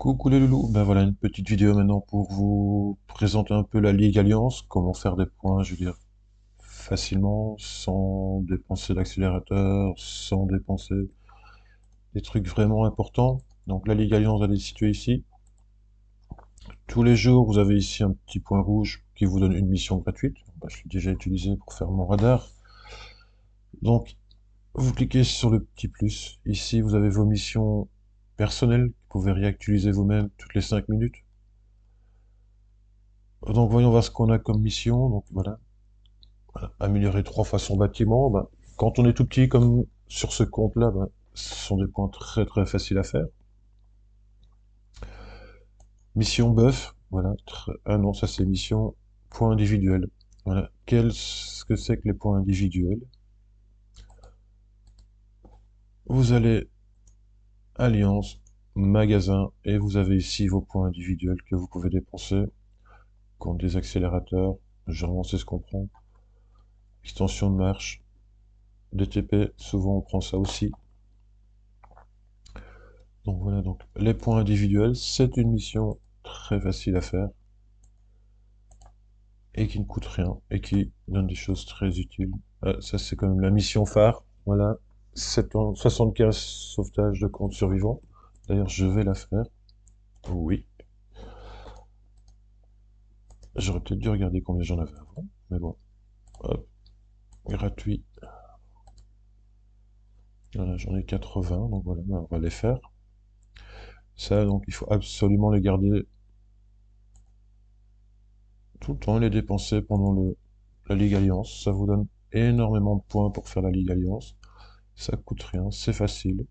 Coucou les loulous, ben voilà une petite vidéo maintenant pour vous présenter un peu la Ligue Alliance, comment faire des points, je veux dire, facilement, sans dépenser d'accélérateur, sans dépenser des trucs vraiment importants. Donc la Ligue Alliance, elle est située ici. Tous les jours, vous avez ici un petit point rouge qui vous donne une mission gratuite. Ben, je l'ai déjà utilisé pour faire mon radar. Donc vous cliquez sur le petit plus. Ici, vous avez vos missions personnelles, que vous pouvez réactualiser vous-même toutes les 5 minutes. Donc voyons voir ce qu'on a comme mission. Donc voilà, améliorer 3 fois son bâtiment. Ben, quand on est tout petit comme sur ce compte-là, ben, ce sont des points très très faciles à faire. Mission buff, voilà. Ah non, ça c'est mission point individuel. Voilà. Qu'est-ce que c'est que les points individuels? Vous allez Alliance, magasin, et vous avez ici vos points individuels que vous pouvez dépenser contre des accélérateurs. Généralement, c'est ce qu'on prend. Extension de marche, DTP, souvent on prend ça aussi. Donc voilà, donc les points individuels, c'est une mission très facile à faire et qui ne coûte rien et qui donne des choses très utiles. Ça c'est quand même la mission phare. Voilà, 75 sauvetages de compte survivants. D'ailleurs, je vais la faire. Oui, j'aurais peut-être dû regarder combien j'en avais avant, mais bon. Hop, gratuit. Voilà, j'en ai 80, donc voilà, on va les faire. Ça, donc il faut absolument les garder tout le temps, les dépenser pendant la Ligue Alliance. Ça vous donne énormément de points pour faire la Ligue Alliance. Ça coûte rien, c'est facile.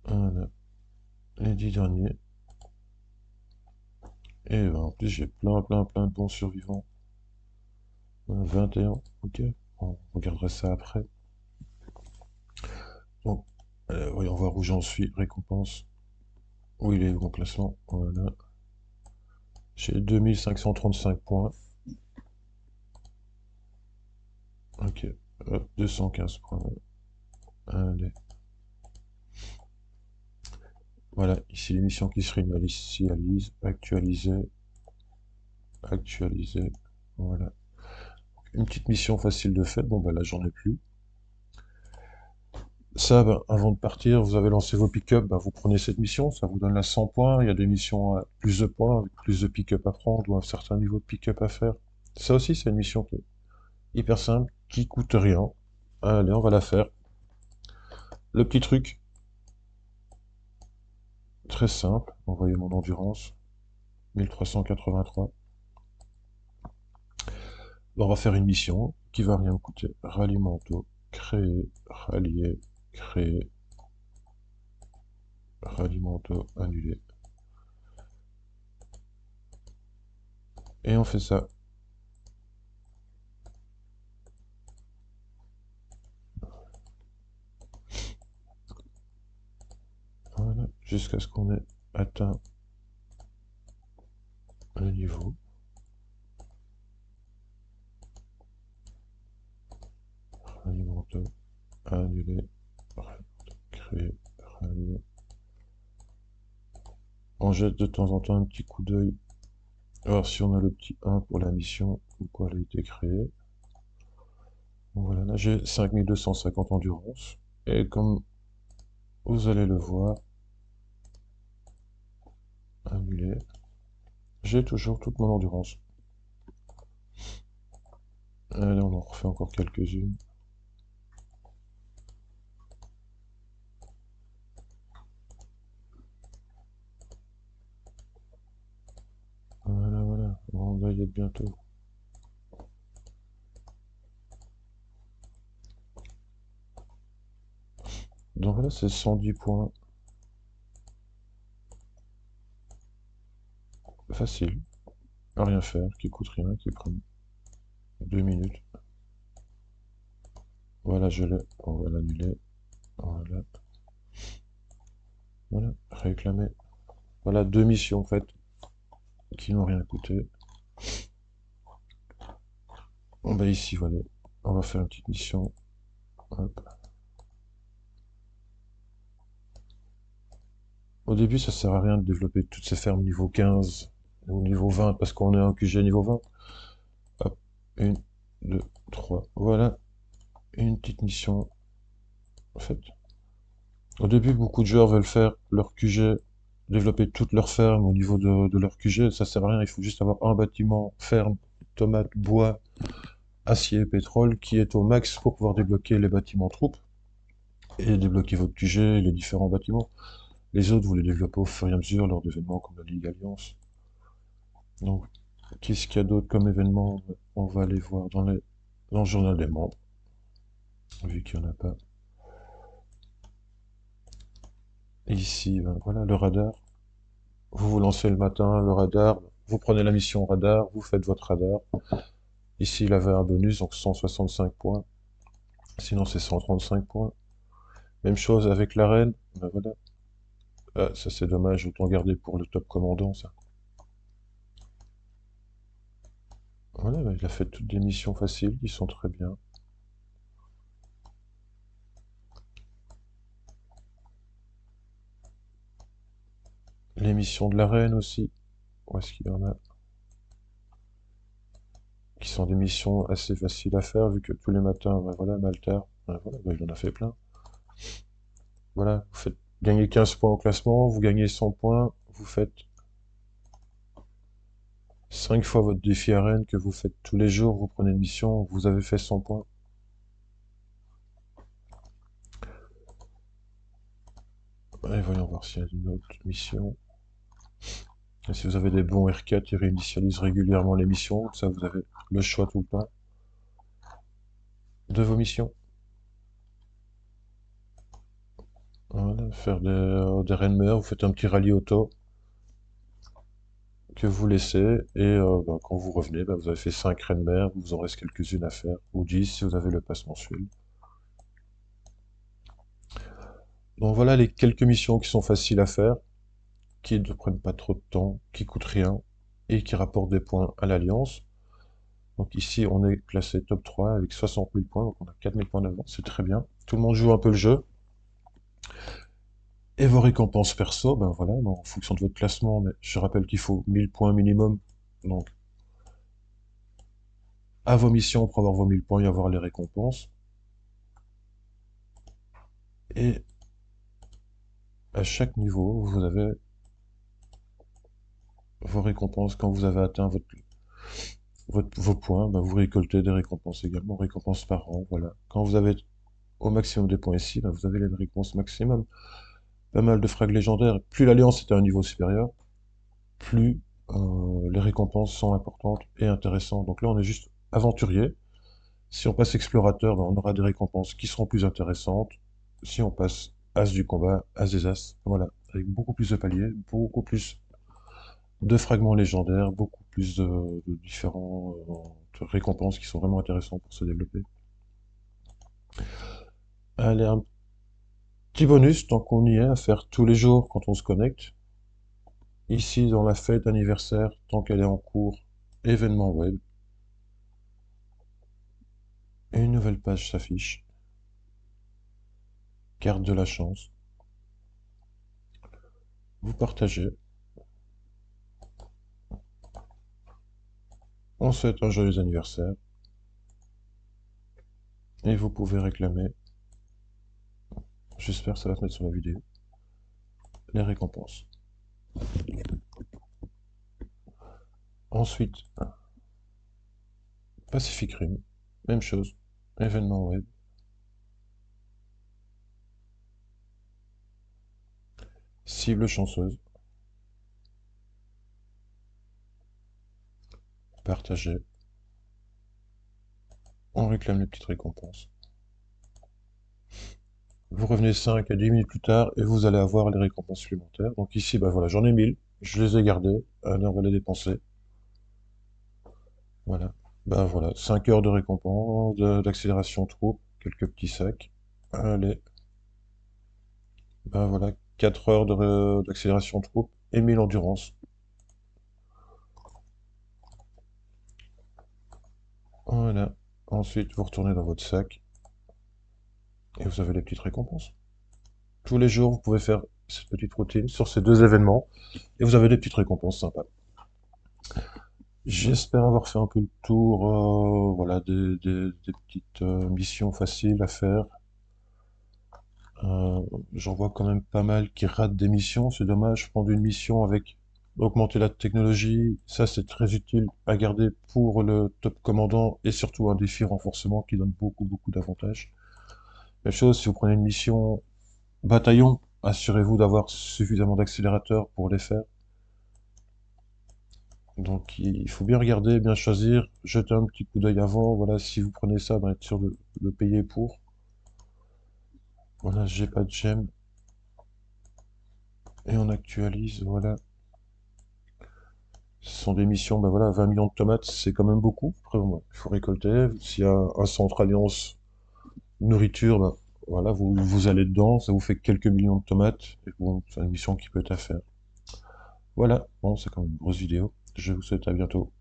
Voilà, les 10 derniers. Et ben, en plus, j'ai plein de bons survivants. 21, ok. On regardera ça après. Donc, voyons voir où j'en suis. Récompense. Où il est mon classement? Voilà. J'ai 2535 points. Ok. Hop, 215 points. Allez. Voilà, ici l'émission qui se réinitialise. Actualiser. Actualiser. Voilà. Une petite mission facile de fait. Bon, bah là, j'en ai plus. Ça, ben, avant de partir, vous avez lancé vos pick-up, ben, vous prenez cette mission, ça vous donne la 100 points. Il y a des missions à plus de points, avec plus de pick-up à prendre, ou un certain niveau de pick-up à faire. Ça aussi, c'est une mission qui est hyper simple, qui coûte rien. Allez, on va la faire. Le petit truc, très simple, envoyer mon endurance, 1383. On va faire une mission qui va rien me coûter. Ralliemento, créer, rallier, créer, ralliemento, annuler. Et on fait ça. Voilà, jusqu'à ce qu'on ait atteint le niveau. Alimenter, annuler, créer, rallier. On jette de temps en temps un petit coup d'œil, voir si on a le petit 1 pour la mission, ou quoi elle a été créée. Bon, voilà, là j'ai 5250 endurance, et comme vous allez le voir, annuler, j'ai toujours toute mon endurance. Allez, on en refait encore quelques-unes. Voilà, voilà, on va y être bientôt. Donc voilà, c'est 110 points. Facile, à rien faire, qui coûte rien, qui prend 2 minutes. Voilà, je l'ai, on va l'annuler. Voilà, voilà, réclamer. Voilà, 2 missions en fait, qui n'ont rien coûté. Bon bah ici, voilà, on va faire une petite mission. Hop. Au début, ça sert à rien de développer toutes ces fermes niveau 15 ou niveau 20 parce qu'on est en QG niveau 20. Hop, une, deux, trois. Voilà, une petite mission faite. Au début, beaucoup de joueurs veulent faire leur QG, développer toute leur ferme au niveau de leur QG. Ça sert à rien, il faut juste avoir un bâtiment, ferme, tomates, bois, acier, pétrole, qui est au max pour pouvoir débloquer les bâtiments troupes et débloquer votre QG et les différents bâtiments. Les autres, vous les développez au fur et à mesure lors d'événements comme la Ligue Alliance. Donc, qu'est-ce qu'il y a d'autre comme événement? On va aller voir dans le journal des membres, vu qu'il n'y en a pas. Et ici, ben voilà, le radar. Vous vous lancez le matin, le radar, vous prenez la mission radar, vous faites votre radar. Ici, il avait un bonus, donc 165 points. Sinon, c'est 135 points. Même chose avec l'arène. Ben voilà. Ah, ça c'est dommage, autant garder pour le top commandant, ça. Voilà, ben, il a fait toutes des missions faciles, qui sont très bien. Les missions de l'arène aussi. Où est-ce qu'il y en a? Qui sont des missions assez faciles à faire, vu que tous les matins, ben voilà, Malter, ben voilà, ben il en a fait plein. Voilà, vous faites gagner 15 points au classement, vous gagnez 100 points, vous faites 5 fois votre défi arène que vous faites tous les jours, vous prenez une mission, vous avez fait 100 points. Et voyons voir s'il y a une autre mission. Et si vous avez des bons R4, ils réinitialisent régulièrement les missions, comme ça vous avez le choix tout le temps de vos missions. Voilà, faire des Renmer, vous faites un petit rallye auto que vous laissez, et ben, quand vous revenez, ben, vous avez fait 5 Renmer, il vous en reste quelques-unes à faire, ou 10 si vous avez le pass mensuel. Donc voilà les quelques missions qui sont faciles à faire, qui ne prennent pas trop de temps, qui coûtent rien, et qui rapportent des points à l'Alliance. Donc ici, on est classé top 3 avec 60 000 points, donc on a 4 000 points d'avance, c'est très bien. Tout le monde joue un peu le jeu. Et vos récompenses perso, ben voilà, en fonction de votre classement, mais je rappelle qu'il faut 1000 points minimum. Donc, à vos missions pour avoir vos 1000 points et avoir les récompenses. Et à chaque niveau, vous avez vos récompenses. Quand vous avez atteint vos points, ben vous récoltez des récompenses également, récompenses par an, voilà. Quand vous avez au maximum des points ici, ben vous avez les récompenses maximum. Pas mal de frags légendaires. Plus l'Alliance est à un niveau supérieur, plus les récompenses sont importantes et intéressantes. Donc là, on est juste aventurier. Si on passe explorateur, ben, on aura des récompenses qui seront plus intéressantes. Si on passe as du combat, as des as, voilà, avec beaucoup plus de paliers, beaucoup plus de fragments légendaires, beaucoup plus de différents récompenses qui sont vraiment intéressantes pour se développer. Allez, un petit bonus, tant qu'on y est, à faire tous les jours quand on se connecte. Ici, dans la fête anniversaire, tant qu'elle est en cours, événement web, une nouvelle page s'affiche. Carte de la chance. Vous partagez. On souhaite un joyeux anniversaire. Et vous pouvez réclamer, j'espère que ça va se mettre sur la vidéo, les récompenses. Ensuite, Pacific Rim, même chose, événement web. Cible chanceuse. Partagez. On réclame les petites récompenses. Vous revenez 5 à 10 minutes plus tard et vous allez avoir les récompenses supplémentaires. Donc ici, bah voilà, j'en ai 1000, je les ai gardés. Allez, on va les dépenser. Voilà. Bah voilà, 5 heures de récompense, d'accélération troupe, quelques petits sacs. Allez. Bah voilà, 4 heures d'accélération troupe et 1000 endurance. Voilà. Ensuite, vous retournez dans votre sac et vous avez les petites récompenses. Tous les jours, vous pouvez faire cette petite routine sur ces deux événements, et vous avez des petites récompenses sympas. J'espère avoir fait un peu le tour, voilà, des petites missions faciles à faire. Euh, J'en vois quand même pas mal qui ratent des missions, c'est dommage. Prendre une mission avec augmenter la technologie, ça c'est très utile à garder pour le top commandant et surtout un défi renforcement qui donne beaucoup d'avantages. Même chose, si vous prenez une mission bataillon, assurez-vous d'avoir suffisamment d'accélérateurs pour les faire. Donc il faut bien regarder, bien choisir, jeter un petit coup d'œil avant. Voilà, si vous prenez ça, ben, être sûr de le payer pour. Voilà, j'ai pas de gemme. Et on actualise, voilà. Ce sont des missions, ben voilà, 20 millions de tomates, c'est quand même beaucoup. Après, bon, il faut récolter. S'il y a un centre alliance nourriture, ben, voilà, vous allez dedans, ça vous fait quelques millions de tomates. Et bon, c'est une mission qui peut être à faire. Voilà, bon, c'est quand même une grosse vidéo. Je vous souhaite à bientôt.